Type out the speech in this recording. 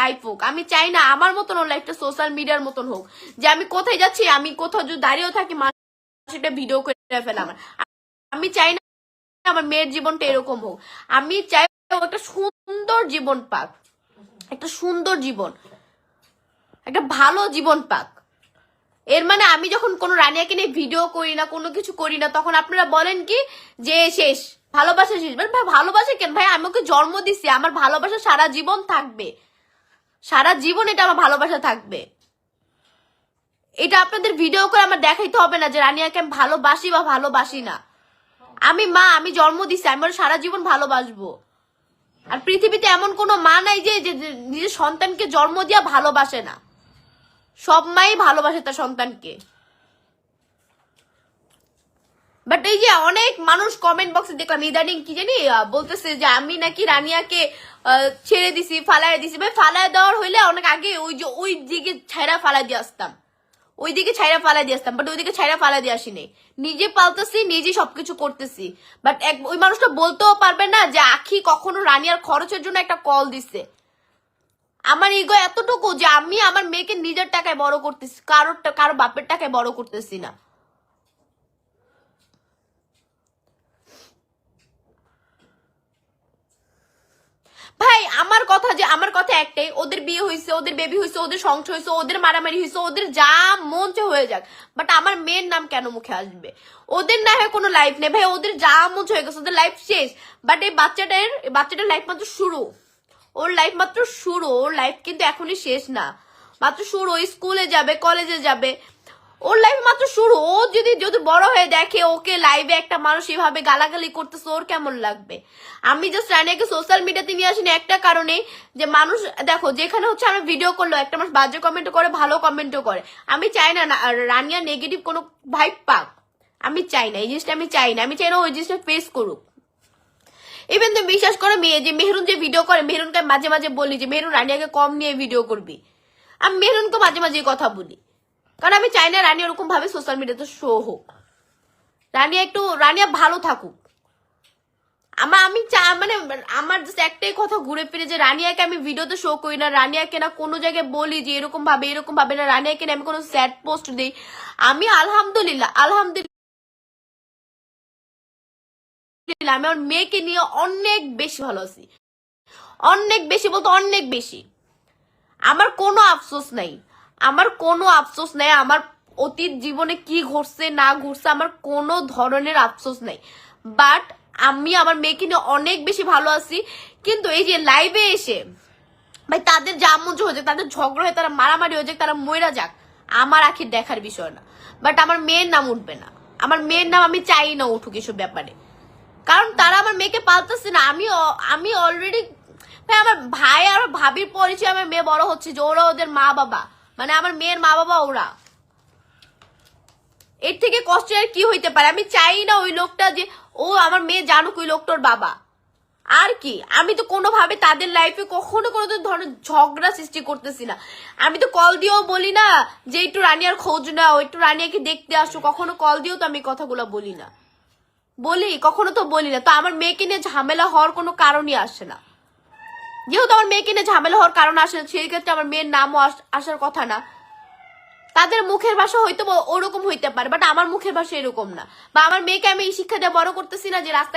Life হোক, আমি চাই না আমার মতন ওর লাইফটা সোশ্যাল মিডিয়ার মতন হোক, যে আমি কোথায় যাচ্ছি, আমি কোথাও যদি দাঁড়িয়েও থাকি সেটা ভিডিও করে ফেলে আমার। আমি চাই না আমার মেয়ের জীবনটা এরকম হোক, আমি চাই একটা সুন্দর জীবন পাক, একটা সুন্দর জীবন, একটা ভালো জীবন পাক। এর মানে আমি যখন কোনো রানিয়াকে নিয়ে ভিডিও করি না, কোনো কিছু করি না, তখন আপনারা বলেন কি যে শেষ, ভালোবাসা শেষ। ভাই ভালোবাসা কেন ভাই, আমি ওকে জন্ম দিছি, আমার ভালোবাসা সারা জীবন থাকবে, সারা জীবন এটা আমার ভালোবাসা থাকবে। এটা আপনাদের ভিডিও করে আমার দেখাইতে হবে না যে রানিয়াকে আমি ভালোবাসি বা ভালোবাসি না। আমি মা, আমি জন্ম দিছি, আমি সারা জীবন ভালোবাসবো। আর পৃথিবীতে এমন কোনো মা নাই যে নিজের সন্তানকে জন্ম দিয়া ভালোবাসে না, সব মাই ভালোবাসে তার সন্তানকে। বাট এই যে অনেক মানুষ কমেন্ট বক্সে দেখলাম ইদানিং কি জানি বলতেছে যে আমি নাকি রানিয়াকে ছেড়ে দিছি, ফালায় দিছি। ভাই ফালায় দেওয়ার হইলে অনেক আগে ওই দিকে ছাইরা ফালা দিয়ে আসতাম, ওইদিকে ছাইরা ফালা দিয়ে আসতাম, বাট ওইদিকে ছাইরা ফালা দিয়ে আসিনি, নিজে পালতেছি, নিজে সবকিছু করতেছি। বাট ওই মানুষটা বলতেও পারবে না যে আখি কখনো রানিয়ার খরচের জন্য একটা কল দিছে। আমার ইগো এতটুকু যে আমি আমার মেয়েকে নিজের টাকায় বড় করতেছি, কারো বাপের টাকায় বড় করতেছি না। ভাই আমার কথা একটাই, ওদের বিয়ে হয়েছে, ওদের বেবি হয়েছে, ওদের সংসার হয়েছে, ওদের মারামারি হয়েছে, ওদের যা মন চে হয়ে যাক, বাট আমার মেয়ের নাম কেন মুখে আসবে? ওদের না হয় কোনো লাইফ নেই ভাই, ওদের যা মন হয়ে গেছে, ওদের লাইফ শেষ। বাট এই বাচ্চাটার লাইফ মাত্র শুরু, ওর লাইফ মাত্র শুরু, ওর লাইফ কিন্তু এখনই শেষ না, মাত্র শুরু। স্কুলে যাবে, কলেজে যাবে, ওর লাইফ মাত্র শুরু। ও যদি বড় হয়ে দেখে ওকে লাইভে একটা মানুষ এভাবে গালাগালি করতেছে, ওর কেমন লাগবে? আমি জাস্ট রানিয়াকে সোশ্যাল মিডিয়াতে নিয়ে আসিনি একটা কারণে, যে মানুষ দেখো যেখানে হচ্ছে আমি ভিডিও করলো একটা মানুষ বাজে কমেন্টও করে, ভালো কমেন্টও করে। আমি চাই না রানিয়া নেগেটিভ কোনো ভাইব পাক, আমি চাই না এই জিনিসটা, আমি চাই না, আমি চাই না ওই জিনিসটা ফেস করুক। ইভেন তুমি বিশ্বাস করো যে মেহরুন যে ভিডিও করে, মেহরুনকে মাঝে মাঝে বলি যে মেহরুন রানিয়াকে কম নিয়ে ভিডিও করবি, আমি মেহরুনকে মাঝে মাঝে কথা বলি, কারণ আমি চাই না রানিয়া ওরকম ভাবে সোশ্যাল মিডিয়াতে শো হোক। রানিয়া ভালো থাকুক। মানে আমার জাস্ট একটাই কথা ঘুরে ফিরে যে রানিয়াকে আমি ভিডিওতে শো করি না, রানিয়াকে না কোনো জায়গায় বলি যে এরকম ভাবে না, রানিয়াকে না আমি কোনো স্যাড পোস্ট দিই। আমি আলহামদুলিল্লাহ আমি আমার মেয়েকে নিয়ে অনেক বেশি ভালো আছি, অনেক বেশি বলতে অনেক বেশি। আমার কোনো আফসোস নাই, আমার অতীত জীবনে কি ঘটছে না ঘটছে আমার কোনো ধরনের আফসোস নাই। বাট আমি আমার মেয়েকে নিয়ে অনেক বেশি ভালো আছি। কিন্তু এই যে লাইভে এসে ভাই তাদের যা মন হয়ে যাক, তাদের ঝগড়া হয়ে তারা মারামারি হয়ে যাক, তারা মইরা যাক, আমার আখির দেখার বিষয় না। বাট আমার মেয়ের নাম উঠবে না, আমার মেয়ের নাম আমি চাই না উঠুক এসব ব্যাপারে, কারণ তারা আমার মেয়েকে পালতেছে না। আমি অলরেডি আমার ভাই আর ভাবির পরিচয় আমার মেয়ে বড় হচ্ছে যে ওরা ওদের মা বাবা, মানে আমার মেয়ের মা বাবা ওরা। এর থেকে কষ্ট আর কি হইতে পারে? আমি চাই না ওই লোকটা যে ও আমার মেয়ে জানুক ওই লোকটার বাবা। আর কি, আমি তো কোনোভাবে তাদের লাইফে কখনো কোনো ধরনের ঝগড়া সৃষ্টি করতেছি না। আমি তো কল দিয়েও বলি না যে একটু রানিয়ার খোঁজ নাও, একটু রানিয়াকে দেখতে আসো, কখনো কল দিয়েও তো আমি কথাগুলো বলি না, কখনো তো বলি না। তো আমার মেয়েকে নিয়ে ঝামেলা হওয়ার কোনো কারণই আসে না। যেহেতু আমার মেয়েকে নিয়ে ঝামেলা হওয়ার কারণ আসে না, সেই ক্ষেত্রে আমার মেয়ের নামও আসার কথা না। তাদের মুখের ভাষা হয়তো ওরকম হইতে পারে, বাট আমার মুখের ভাষা এরকম না। বা আমার মেয়েকে আমি এই শিক্ষা দিয়ে বড় করতেছি না যে রাস্তায়